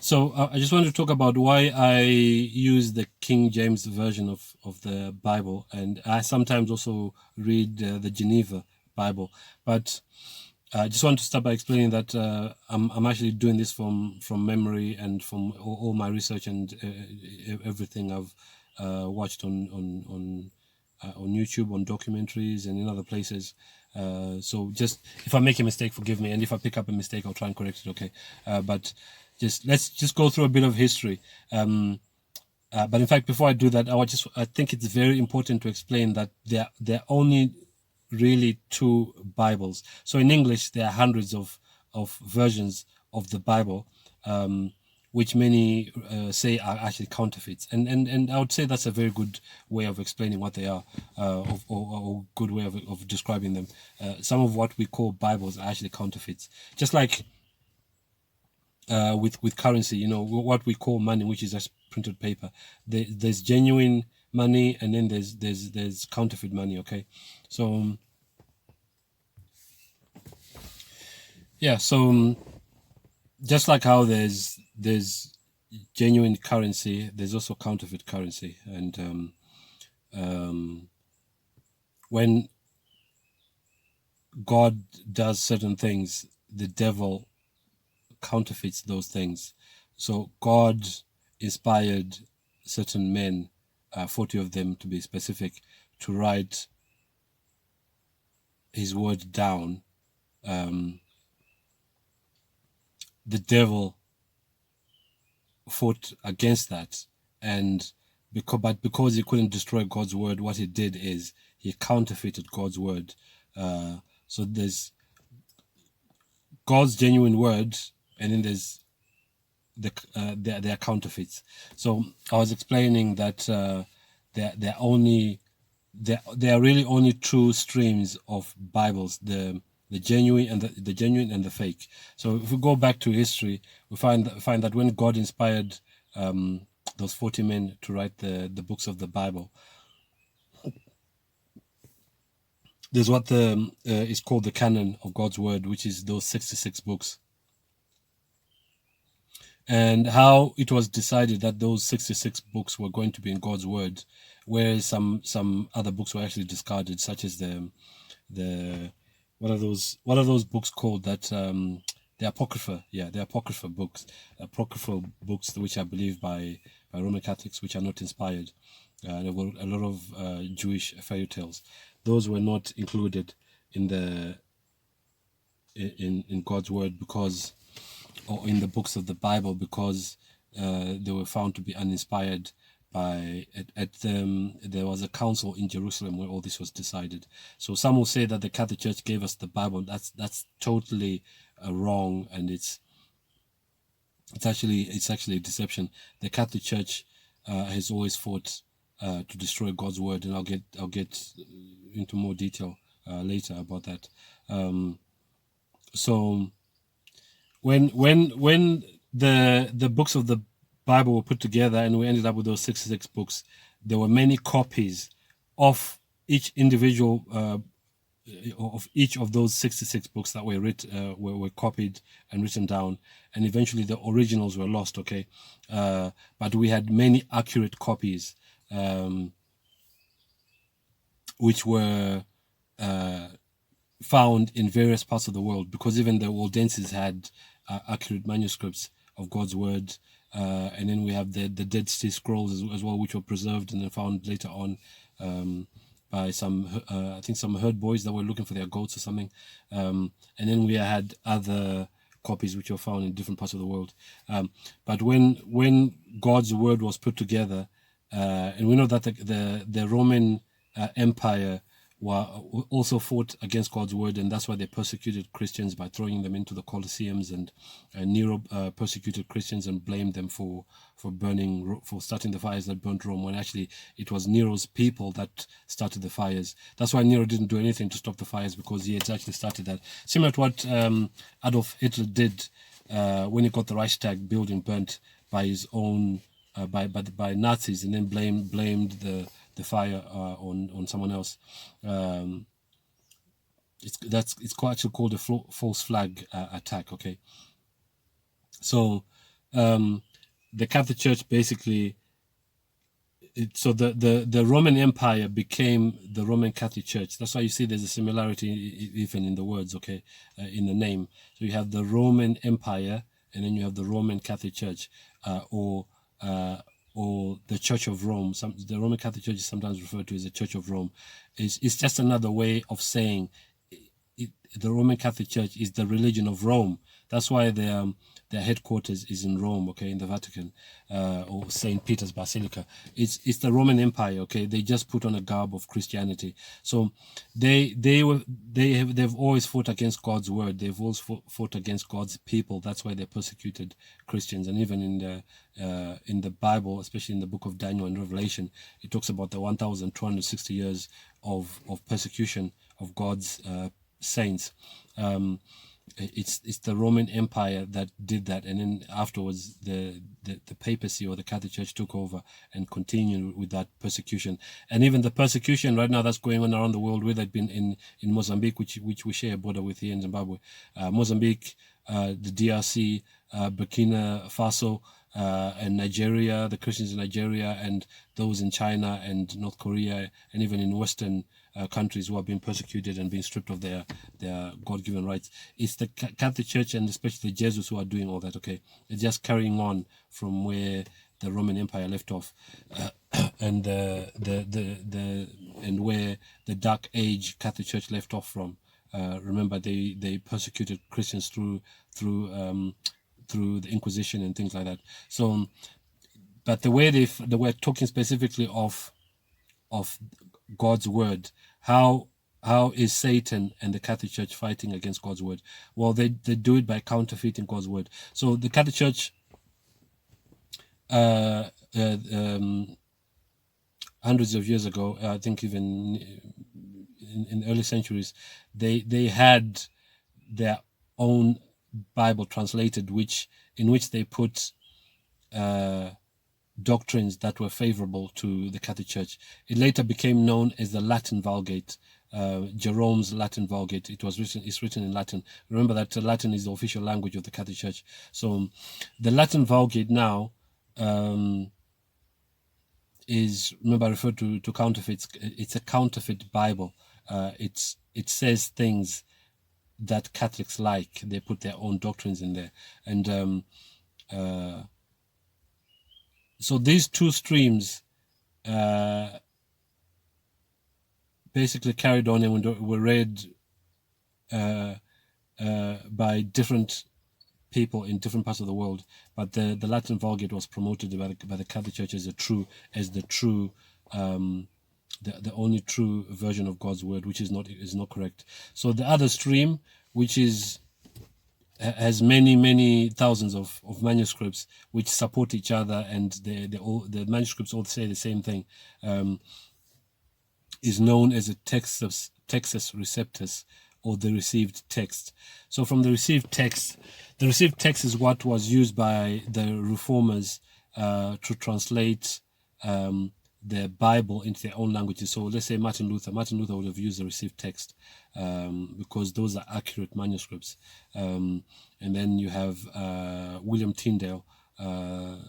So I just wanted to talk about why I use the King James version of the Bible, and I sometimes also read the Geneva Bible. But I just want to start by explaining that I'm actually doing this from memory and from all my research and everything I've watched on YouTube, on documentaries, and in other places. So just if I make a mistake, forgive me, and if I pick up a mistake, I'll try and correct it. Okay, but let's just go through a bit of history. But in fact, before I do that, I think it's very important to explain that there are only really two Bibles. So in English, there are hundreds of versions of the Bible, which many say are actually counterfeits. And I would say that's a very good way of explaining what they are, or good way of describing them. Some of what we call Bibles are actually counterfeits. Just like with currency, what we call money, which is just printed paper. There's genuine money, and then there's counterfeit money. Okay, so yeah, so just like how there's genuine currency, there's also counterfeit currency, and when God does certain things, the devil counterfeits those things. So God inspired certain men, 40 of them to be specific, to write his word down. The devil fought against that, and because he couldn't destroy God's word, what he did is he counterfeited God's word. So there's God's genuine word, and then there's their counterfeits. So I was explaining that there are really only two streams of Bibles: the genuine and the genuine and the fake. So if we go back to history, we find that when God inspired those 40 men to write the books of the Bible, there's what is called the canon of God's word, which is those 66 books. And how it was decided that those 66 books were going to be in God's word, whereas some other books were actually discarded, such as the what are those books called, that the apocryphal books which are believed by Roman Catholics, which are not inspired. There were a lot of Jewish fairy tales. Those were not included in God's word, or in the books of the Bible, because they were found to be uninspired. There was a council in Jerusalem where all this was decided. So some will say that the Catholic Church gave us the Bible. That's totally wrong, and it's actually a deception. The Catholic Church has always fought to destroy God's word, and I'll get into more detail later about that. So when the books of the Bible were put together and we ended up with those 66 books, there were many copies of each individual of each of those 66 books that were copied and written down, and eventually the originals were lost. Okay, but we had many accurate copies, which were found in various parts of the world, because even the Waldenses had accurate manuscripts of God's word. And then we have the Dead Sea Scrolls as well, which were preserved and then found later on by I think some herd boys that were looking for their goats or something. And then we had other copies which were found in different parts of the world. But when God's word was put together, and we know that the Roman Empire also fought against God's word, and that's why they persecuted Christians by throwing them into the Colosseums, and Nero persecuted Christians and blamed them for starting the fires that burnt Rome, when actually it was Nero's people that started the fires. That's why Nero didn't do anything to stop the fires, because he had actually started that. Similar to what Adolf Hitler did when he got the Reichstag building burnt by his own by Nazis, and then blamed the fire on someone else. It's actually called a false flag attack. Okay, so the Catholic Church basically, so the Roman Empire became the Roman Catholic Church. That's why you see there's a similarity even in the words, okay, in the name. So you have the Roman Empire, and then you have the Roman Catholic Church, or the Church of Rome. The Roman Catholic Church is sometimes referred to as the Church of Rome. It's just another way of saying the Roman Catholic Church is the religion of Rome. That's why their headquarters is in Rome, okay, in the Vatican, or Saint Peter's Basilica. It's the Roman Empire, okay. They just put on a garb of Christianity. So they've always fought against God's word. They've always fought against God's people. That's why they persecuted Christians. And even in the Bible, especially in the book of Daniel and Revelation, it talks about the 1,260 years of persecution of God's saints. It's the Roman Empire that did that, and then afterwards the papacy or the Catholic Church took over and continued with that persecution. And even the persecution right now that's going on around the world, whether it been in Mozambique, which we share a border with here in Zimbabwe, Mozambique, the DRC, Burkina Faso, and Nigeria, the Christians in Nigeria, and those in China and North Korea, and even in Western countries who are being persecuted and being stripped of their God-given rights. It's the Catholic Church and especially the Jesuits who are doing all that. Okay, it's just carrying on from where the Roman Empire left off, and and where the Dark Age Catholic Church left off from. Remember, they persecuted Christians through the Inquisition and things like that. So, but the way they were talking specifically of God's word, how is Satan and the Catholic Church fighting against God's word? Well, they do it by counterfeiting God's word. So the Catholic Church, hundreds of years ago, I think even in early centuries, they had their own Bible translated, in which they put doctrines that were favorable to the Catholic Church. It later became known as the Latin Vulgate, Jerome's Latin Vulgate. It's written in Latin. Remember that Latin is the official language of the Catholic Church. So the Latin Vulgate now is, remember, referred to counterfeits. It's a counterfeit Bible. It says things that Catholics like. They put their own doctrines in there, and so these two streams basically carried on and were read by different people in different parts of the world. But the Latin Vulgate was promoted by the Catholic Church as the only true version of God's word, which is not correct. So the other stream, which has many thousands of manuscripts which support each other, and the manuscripts all say the same thing, is known as a Textus Receptus, or the received text. So from the received text is what was used by the reformers to translate the Bible into their own languages. So let's say Martin Luther would have used the received text because those are accurate manuscripts. And then you have William Tyndale, the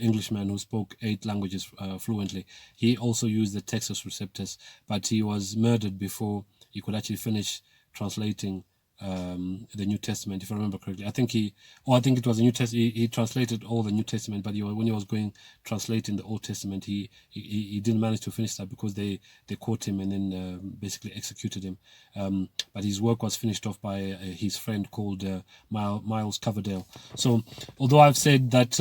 Englishman who spoke 8 languages fluently. He also used the Textus Receptus, but he was murdered before he could actually finish translating the New Testament, if I remember correctly. I think it was the New Testament. He translated all the New Testament, but when he was translating the Old Testament, he didn't manage to finish that because they caught him and then basically executed him. But his work was finished off by his friend called Miles Coverdale. So although I've said that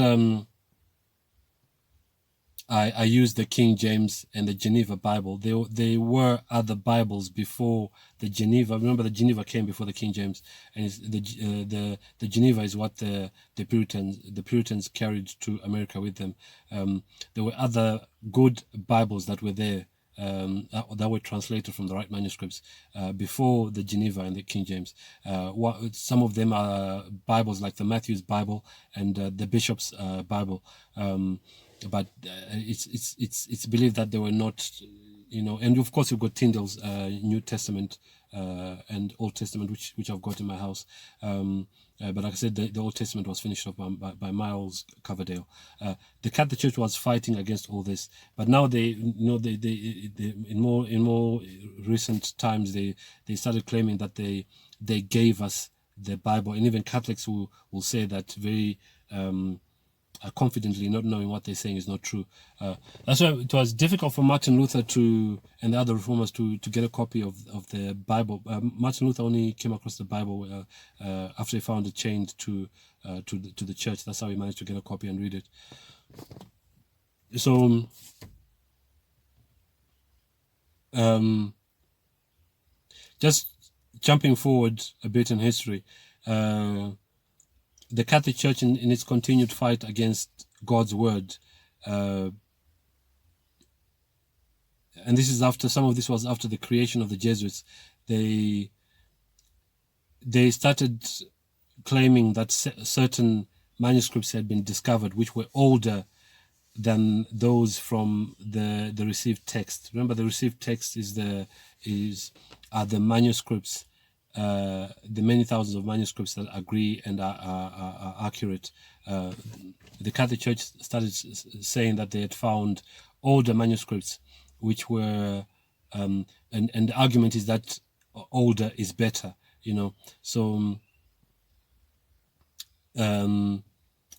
I used the King James and the Geneva Bible, there were other Bibles before the Geneva. Remember, the Geneva came before the King James, and the Geneva is what the Puritans carried to America with them. There were other good Bibles that were there, that were translated from the right manuscripts before the Geneva and the King James. Some of them are Bibles like the Matthew's Bible and the Bishop's Bible. But it's believed that they were not and of course you've got Tyndale's New Testament and Old Testament, which I've got in my house. But like I said, the Old Testament was finished off by Miles Coverdale. The Catholic Church was fighting against all this, but now they in more recent times they started claiming that they gave us the Bible, and even Catholics will say that very confidently, not knowing what they're saying is not true. That's why it was difficult for Martin Luther and the other reformers to get a copy of the Bible. Martin Luther only came across the Bible after he found it chained to the church. That's how he managed to get a copy and read it. So just jumping forward a bit in history, the Catholic Church in its continued fight against God's word, and this is after some of this was after the creation of the Jesuits. They started claiming that certain manuscripts had been discovered which were older than those from the received text. Remember, the received text are the manuscripts, the many thousands of manuscripts that agree and are accurate. The Catholic Church started saying that they had found older manuscripts which were, and the argument is that older is better,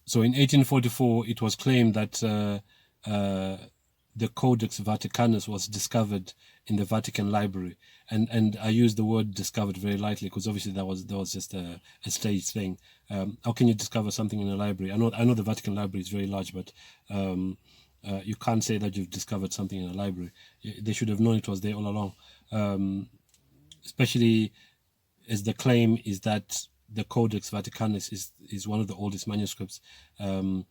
So in 1844, it was claimed that the Codex Vaticanus was discovered in the Vatican Library, and I use the word "discovered" very lightly because obviously that was just a staged thing. How can you discover something in a library? I know the Vatican Library is very large, but you can't say that you've discovered something in a library. They should have known it was there all along, especially as the claim is that the Codex Vaticanus is one of the oldest manuscripts, and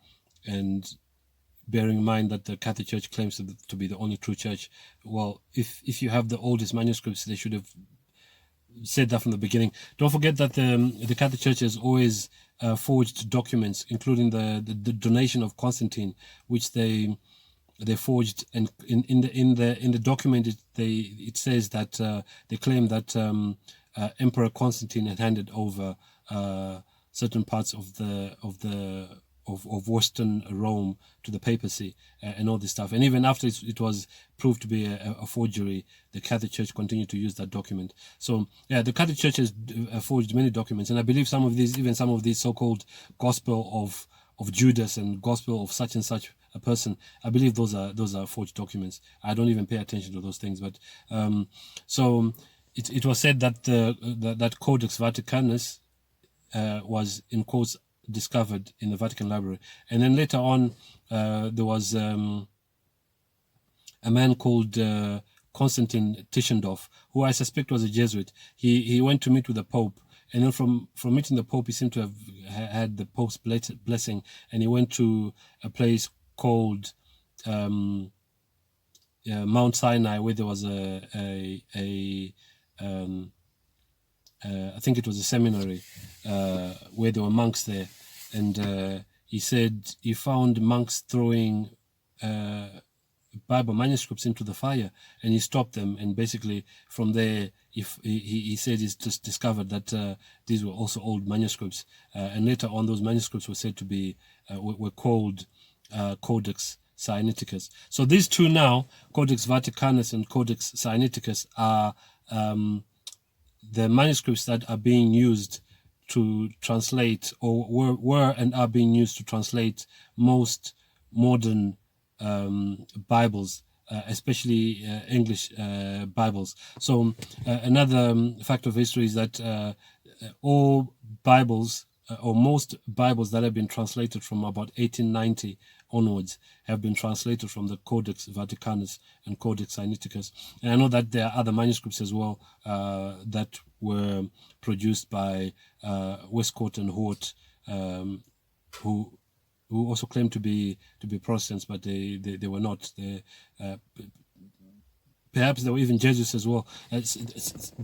bearing in mind that the Catholic Church claims to be the only true church. Well, if you have the oldest manuscripts, they should have said that from the beginning. Don't forget that the Catholic Church has always forged documents, including the donation of Constantine, which they forged, and in the document it says that they claim that Emperor Constantine had handed over certain parts of Western Rome to the papacy and all this stuff. And even after it was proved to be a forgery, the Catholic Church continued to use that document. So yeah, the Catholic Church has forged many documents, and I believe some of these so-called Gospel of Judas and Gospel of such and such a person, I believe those are forged documents. I don't even pay attention to those things, but so it was said that that Codex Vaticanus was in quotes discovered in the Vatican Library, and then later on there was a man called Constantine Tischendorf, who I suspect was a Jesuit. He went to meet with the Pope, and then from meeting the Pope, he seemed to have had the Pope's blessing, and he went to a place called Mount Sinai, where there was I think it was a seminary where there were monks there, and he said he found monks throwing Bible manuscripts into the fire, and he stopped them, and basically from there he said he's just discovered that these were also old manuscripts, and later on those manuscripts were said to be were called Codex Sinaiticus. So these two now, Codex Vaticanus and Codex Sinaiticus, are the manuscripts that are being used to translate, or were and are being used to translate most modern Bibles, especially English Bibles. So another fact of history is that all Bibles, or most Bibles that have been translated from about 1890 onwards, have been translated from the Codex Vaticanus and Codex Sinaiticus. And I know that there are other manuscripts as well that were produced by Westcott and Hort, who also claimed to be Protestants, but they were not. Perhaps there were even Jesuits as well.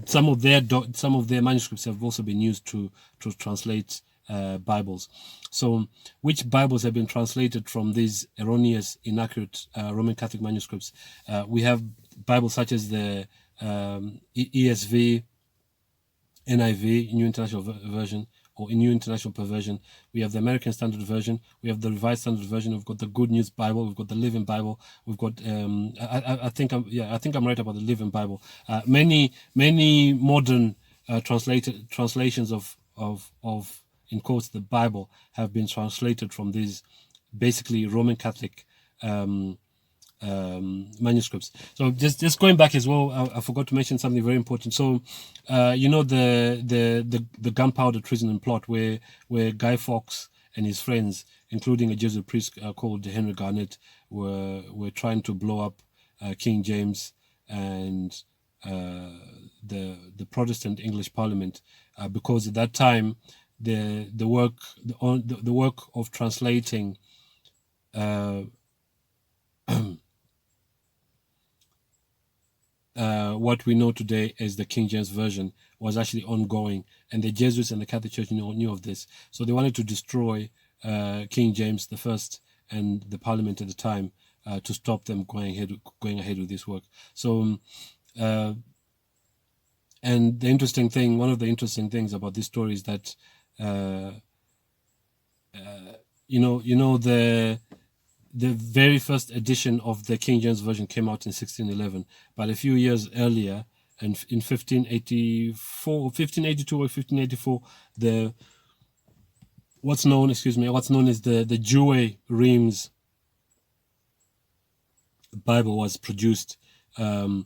Some of their manuscripts have also been used to translate Bibles. So, which Bibles have been translated from these erroneous, inaccurate Roman Catholic manuscripts? We have Bibles such as the ESV, NIV, New International Version, or New International Perversion. We have the American Standard Version. We have the Revised Standard Version. We've got the Good News Bible. We've got the Living Bible. We've got I think I'm right about the Living Bible. Many modern translations of in quotes the Bible have been translated from these basically Roman Catholic manuscripts. So just going back as well, I forgot to mention something very important. So the gunpowder treason plot where Guy Fawkes and his friends, including a Jesuit priest called Henry Garnet, were trying to blow up King James and the Protestant English Parliament, because at that time the work of translating what we know today as the King James Version was actually ongoing, and the Jesuits and the Catholic Church knew of this. So they wanted to destroy King James the First and the Parliament at the time to stop them going ahead with this work. So, and one of the interesting things about this story is that the very first edition of the King James Version came out in 1611, but a few years earlier, and in 1582 or 1584, what's known as the Douay Rheims Bible was produced the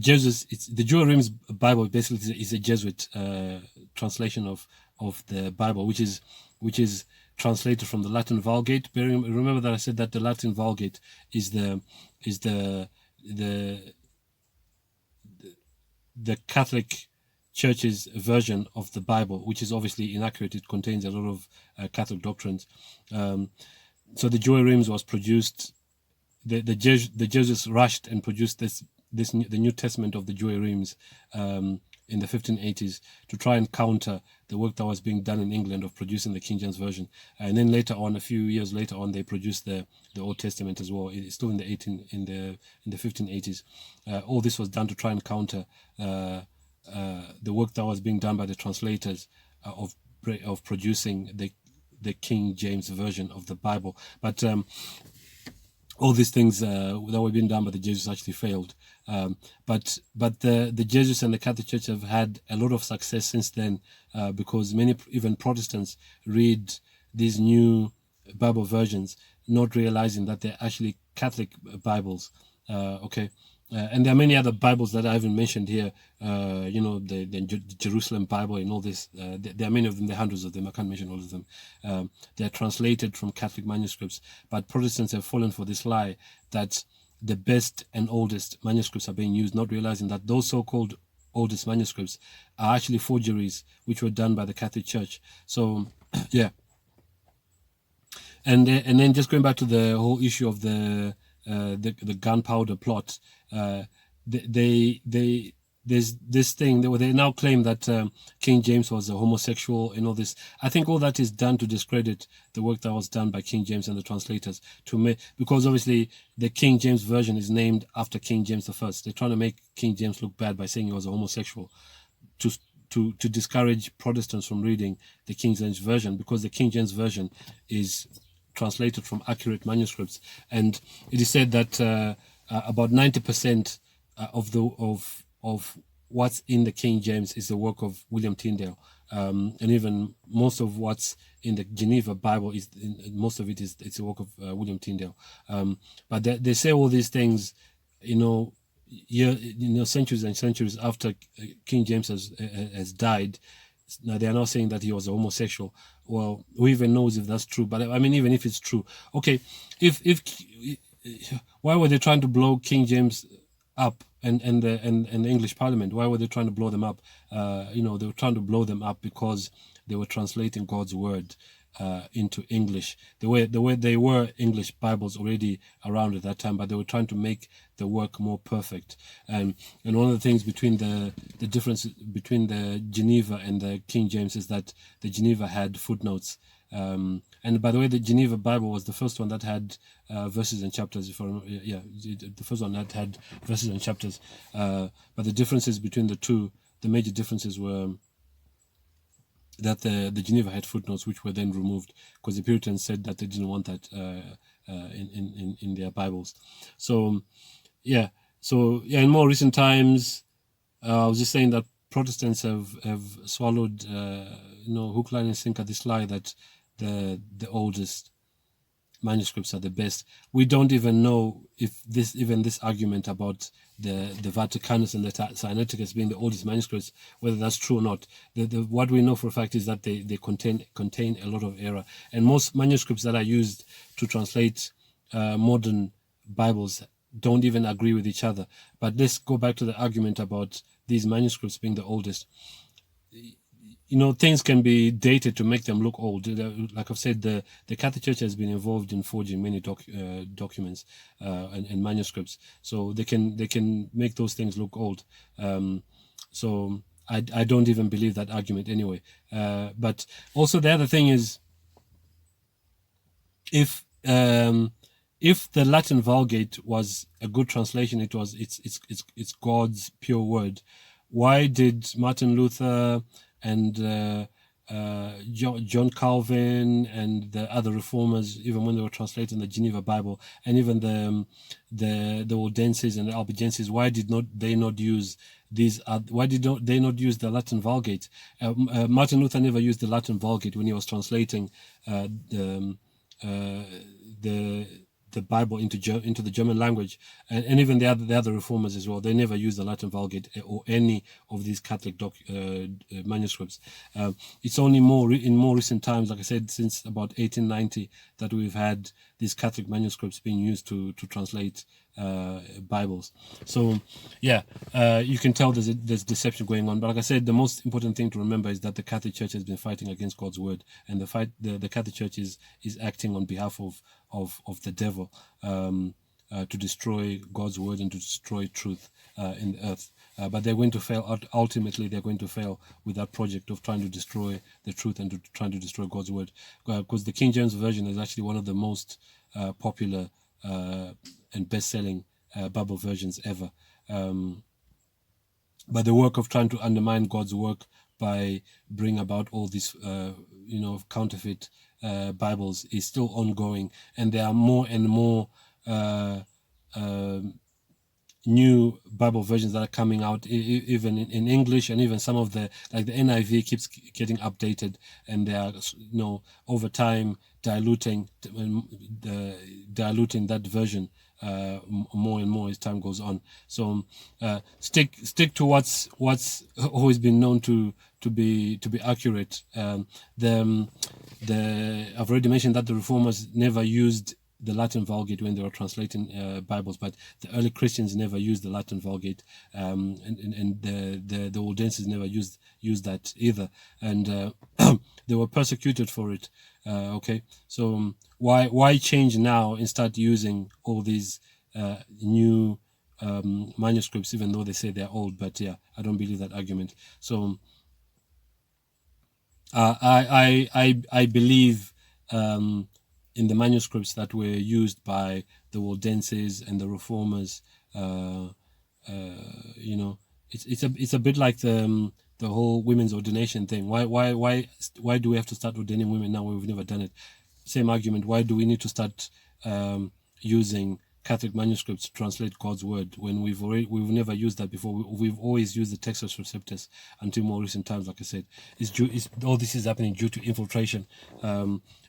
Jesuits. The Douay Rheims Bible basically is a Jesuit translation of the Bible, which is translated from the Latin Vulgate. Remember that I said that the Latin Vulgate is the Catholic Church's version of the Bible, which is obviously inaccurate. It contains a lot of Catholic doctrines. So the Douay Rheims was produced. The Jesuits rushed and produced the New Testament of the Douay Rheims in the 1580s to try and counter the work that was being done in England of producing the King James Version. And then later on, a few years later on, they produced the Old Testament as well. It's still in the 1580s. All this was done to try and counter the work that was being done by the translators of producing the King James Version of the Bible. But all these things that were being done by the Jesuits actually failed. But the Jesuits and the Catholic Church have had a lot of success since then, because many, even Protestants, read these new Bible versions, not realizing that they're actually Catholic Bibles. And there are many other Bibles that I haven't mentioned here. The Jerusalem Bible and all this. There are many of them. There are hundreds of them. I can't mention all of them. They are translated from Catholic manuscripts, but Protestants have fallen for this lie that the best and oldest manuscripts are being used, not realizing that those so-called oldest manuscripts are actually forgeries which were done by the Catholic Church. So, yeah. And then just going back to the whole issue of the gunpowder plot, there's this thing where they now claim that King James was a homosexual and all this. I think all that is done to discredit the work that was done by King James and the translators, because obviously the King James Version is named after King James I. They're trying to make King James look bad by saying he was a homosexual to discourage Protestants from reading the King James Version, because the King James Version is translated from accurate manuscripts, and it is said that about 90% of what's in the King James is the work of William Tyndale, and even most of what's in the Geneva Bible it's the work of William Tyndale. But they say all these things, centuries and centuries after King James has died. Now they are now saying that he was a homosexual. Well, who even knows if that's true? But I mean, even if it's true, okay, if why were they trying to blow King James up and the English Parliament? Why were they trying to blow them up? They were trying to blow them up because they were translating God's word. into English. The way they were English Bibles already around at that time, but they were trying to make the work more perfect. And one of the things between the difference between the Geneva and the King James is that the Geneva had footnotes. And by the way, the Geneva Bible was the first one that had verses and chapters. The first one that had verses and chapters. But the differences between the two, the major differences were that the Geneva had footnotes, which were then removed because the Puritans said that they didn't want that in their Bibles. So in more recent times, I was just saying that Protestants have swallowed hook, line, and sinker this lie that the oldest manuscripts are the best. We don't even know if this argument about the Vaticanus and the Sinaiticus being the oldest manuscripts, whether that's true or not. What we know for a fact is that they contain a lot of error, and most manuscripts that are used to translate modern Bibles don't even agree with each other. But let's go back to the argument about these manuscripts being the oldest. Things can be dated to make them look old. Like I've said, the Catholic Church has been involved in forging many documents and manuscripts, so they can make those things look old. So I don't even believe that argument anyway. But also the other thing is, if the Latin Vulgate was a good translation, it's God's pure word, why did Martin Luther and John Calvin and the other reformers, even when they were translating the Geneva Bible, and even the Waldenses and the Albigenses, why did they not use these? Why did they not use the Latin Vulgate? Martin Luther never used the Latin Vulgate when he was translating the Bible into the German language, and even the other reformers as well. They never used the Latin Vulgate or any of these Catholic manuscripts. It's only in more recent times, like I said, since about 1890, that we've had these Catholic manuscripts being used to translate Bibles. So you can tell there's deception going on. But like I said, the most important thing to remember is that the Catholic Church has been fighting against God's word, and the Catholic Church is acting on behalf of the devil to destroy God's word and to destroy truth in the earth. But they're going to fail. Ultimately, they're going to fail with that project of trying to destroy the truth and trying to destroy God's word. Because the King James Version is actually one of the most popular and best-selling Bible versions ever. But the work of trying to undermine God's work by bringing about all these, counterfeit Bibles is still ongoing, and there are more and more new Bible versions that are coming out, even in English, and even some of the NIV keeps getting updated, and they are over time diluting that version more and more as time goes on. So stick to what's always been known to be accurate. I've already mentioned that the Reformers never used the Latin Vulgate when they were translating Bibles, but the early Christians never used the Latin Vulgate, and the Waldenses never used that either, and they were persecuted for it. Okay, so why change now and start using all these new manuscripts, even though they say they're old? But I don't believe that argument. So I believe in the manuscripts that were used by the Waldenses and the Reformers. It's a bit like the whole women's ordination thing. Why do we have to start ordaining women now when we've never done it? Same argument. Why do we need to start using Catholic manuscripts to translate God's word when we've never used that before? We've always used the Textus Receptus until more recent times. Like I said, all this is happening due to infiltration,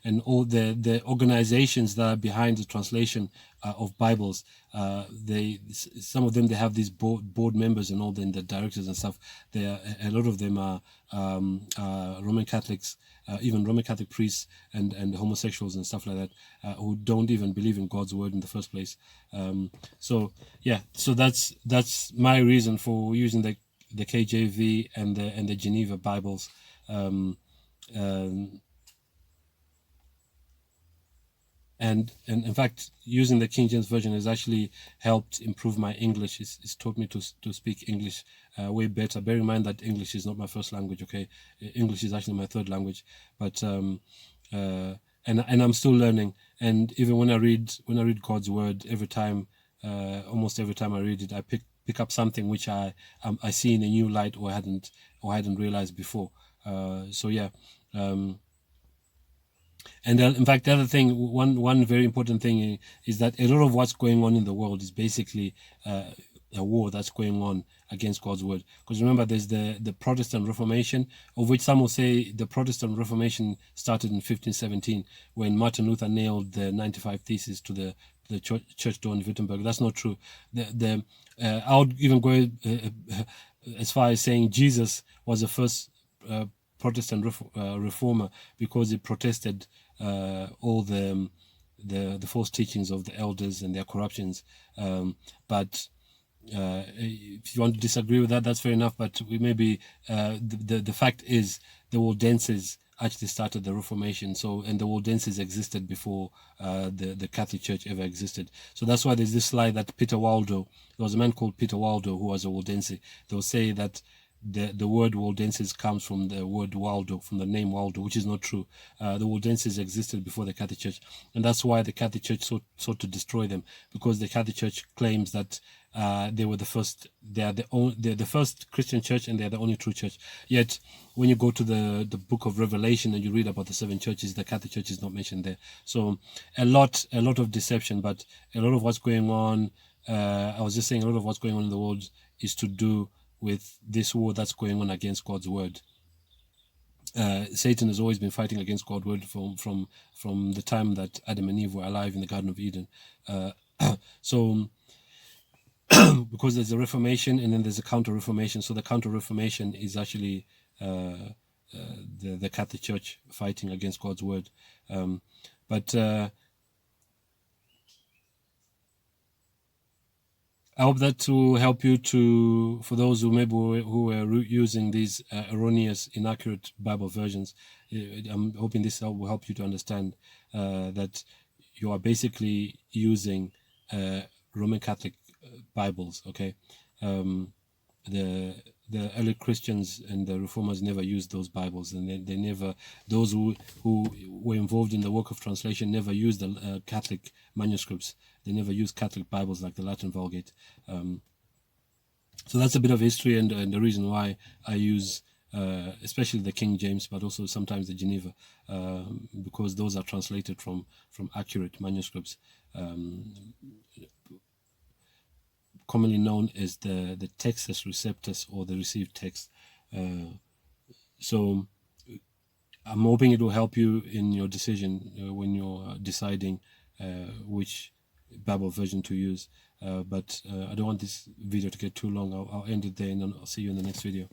and all the organizations that are behind the translation of Bibles. Some of them, they have these board members and all the directors and stuff. A lot of them are Roman Catholics, even Roman Catholic priests and homosexuals and stuff like that, who don't even believe in God's word in the first place. So that's my reason for using the KJV and the Geneva Bibles. and in fact, using the King James version has actually helped improve my English. It's taught me to speak English way better. Bear in mind that English is not my first language. Okay, English is actually my third language, but and I'm still learning. And even when I read God's word, every time, almost every time I read it, I pick up something which I see in a new light, or hadn't realized before. So yeah. And in fact, the other thing, one very important thing is that a lot of what's going on in the world is basically a war that's going on against God's word. Because remember, there's the Protestant Reformation, of which some will say the Protestant Reformation started in 1517, when Martin Luther nailed the 95 Theses to the church door in Wittenberg. That's not true. I would even go as far as saying Jesus was the first Protestant reformer, because he protested all the false teachings of the elders and their corruptions. But if you want to disagree with that, that's fair enough. But we maybe the fact is the Waldenses actually started the Reformation. So, and the Waldenses existed before the Catholic Church ever existed. So that's why there's this slide that Peter Waldo, there was a man called Peter Waldo who was a Waldense. They'll say that the word Waldenses comes from the word Waldo, from the name Waldo, which is not true. The Waldenses existed before the Catholic Church, and that's why the Catholic Church sought to destroy them, because the Catholic Church claims that they were the first, they're the first Christian church, and they're the only true church. Yet, when you go to the book of Revelation and you read about the seven churches, the Catholic Church is not mentioned there. So a lot of deception, but a lot of what's going on, I was just saying, a lot of what's going on in the world is to do with this war that's going on against God's word. Satan has always been fighting against God's word from the time that Adam and Eve were alive in the Garden of Eden. So because there's a Reformation and then there's a Counter-Reformation. So the Counter-Reformation is actually the Catholic Church fighting against God's word. But I hope that will help you for those who maybe who were using these erroneous, inaccurate Bible versions. I'm hoping this will help you to understand that you are basically using Roman Catholic Bibles. Okay, the early Christians and the Reformers never used those Bibles, and they never, those who were involved in the work of translation never used the Catholic manuscripts. They never used Catholic Bibles like the Latin Vulgate. So that's a bit of history and the reason why I use especially the King James, but also sometimes the Geneva, because those are translated from accurate manuscripts, commonly known as the Textus Receptus, or the received text. So I'm hoping it will help you in your decision when you're deciding which Bible version to use. But I don't want this video to get too long. I'll end it there, and then I'll see you in the next video.